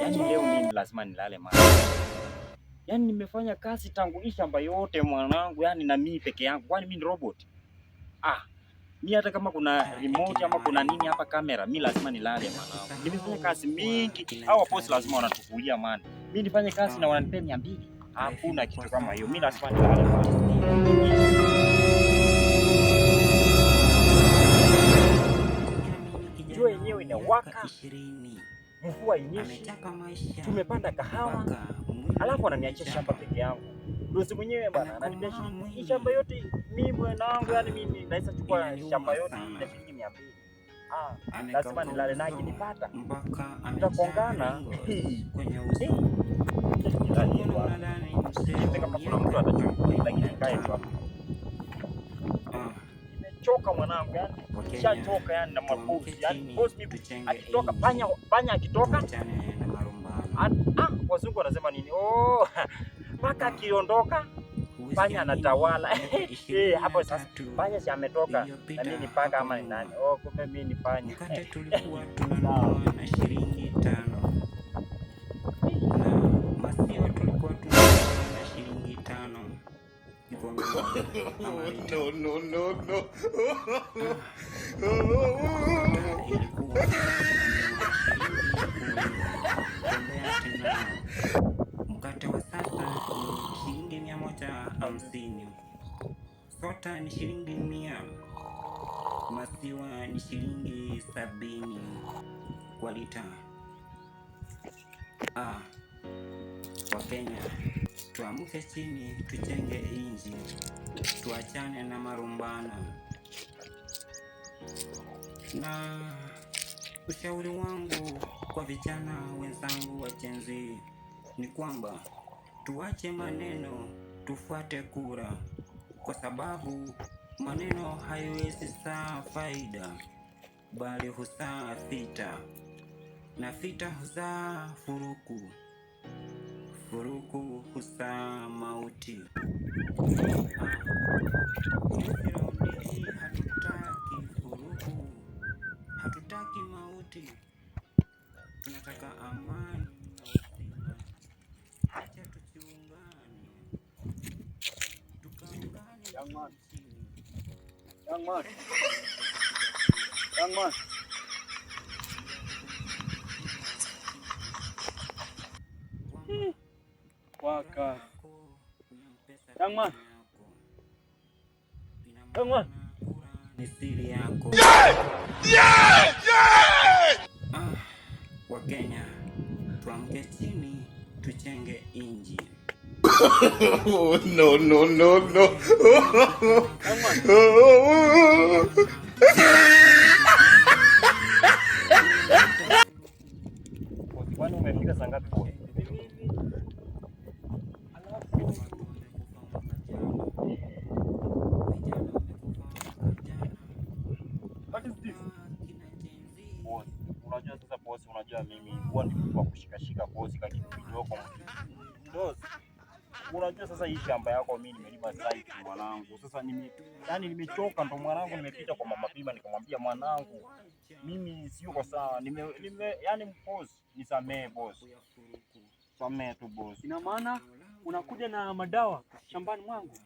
Yaani leo mimi lazima nilale mara. Yaani nimefanya kazi tangu hii shamba yote mwanangu, yaani na mimi peke yangu. Kwani mimi ni robot? Ah, mimi hata kama kuna remote ama kuna nini hapa kamera, mimi lazima nilale mwanangu. Nimefanya kazi mingi. Hao boss lazima wanatukulia man. Mimi nifanye kazi na wananipea 200. Hakuna kitu kama hiyo. Mimi lazima nilale mwanangu. Jua yenyewe inawaka. Mvua inyeshi, tumepanda kahawa, alafu ananiachia shamba peke yangu. Dosi mwenyewe bana, ananiambia hii shamba yote mimi mwanangu, yani mimi naweza chukua shamba yote na shilingi 200. Lazima nilale na akinipata. Tutakongana. Kama kuna mtu atachukua lakini kae tu hapo. Choka mwanangu, yani nishachoka yani na mabosi. Yani boss mimi akitoka panya akitoka wazungu wanasema nini? Oh, paka akiondoka panya anatawala. Hapo sasa panya si ametoka na mimi ni paka ama ni nani? Oh, kumbe mimi ni panya. Tulikuwa tunanunua na shilingi 5. Maziwa tulikuwa tunanunua na shilingi 5. No. Mkate wa sasa ni shilingi 150. Sota ni shilingi 100. Maziwa ni shilingi 70 kwa lita. Wakenya, tuamke chini, tujenge inji, tuachane na marumbano. Na ushauri wangu kwa vijana wenzangu wa Gen Z ni kwamba tuache maneno, tufuate kura, kwa sababu maneno haiwezi saa faida, bali huzaa vita, na vita huzaa furuku, furuku huzaa mauti. Hatutaki furuku, hatutaki mauti, tunataka amani na uzima. Acha tujiungane, tukaungane. Young man. Waka. Young man. Ni siri yako. Wakenya, tuamke chini, tujenge inji. No. Kwani umefika saa ngapi kwa? Unajua sasa bosi, unajua mimi huwa ni mtu wa kushikashika bosi kwa kitu kidogo. Bosi, unajua sasa hii shamba yako mimi nimelima site mwanangu. Sasa nimechoka ndo mwanangu, nimepita kwa mama Pima nikamwambia mwanangu, mimi sio kwa sawa. Yani bosi, nisamee bosi. Samee tu bosi. Ina maana unakuja na madawa shambani mwangu?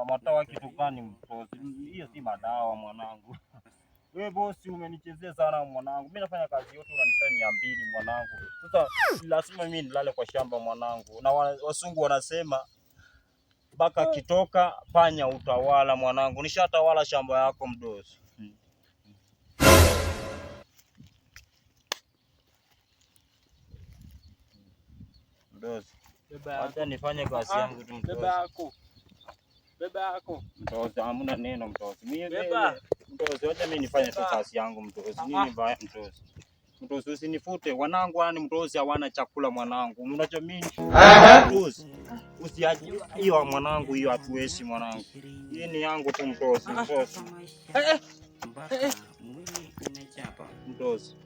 Madawa kitu gani bosi? Hiyo si madawa mwanangu. Wewe bosi umenichezea sana mwanangu. Mimi nafanya kazi yote unanipea 200 mwanangu. Sasa lazima mimi nilale kwa shamba mwanangu. Na wasungu wanasema baka kitoka panya utawala mwanangu. Nishatawala shamba yako mdosi. Mdosi. Acha nifanye kazi yangu tu mdosi. Beba yako. Mdosi, hamna neno mdosi. Mdosi, acha mimi nifanye tu kazi yangu mdosi. Nini mbaya mdosi? Mdosi usinifute. Wanangu yani mdosi hawana chakula mwanangu. Unajua mimi. Mdosi. Usiaje hiyo mwanangu, hiyo hatuwezi mwanangu. Hii ni yangu tu mdosi. Mdosi.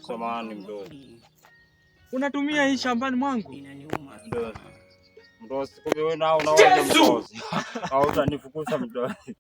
Samahani mdosi. Unatumia hii shambani mwangu? Mdosi. Mdosi, kumbe wewe nao unaona mdosi. Au utanifukuza mdosi.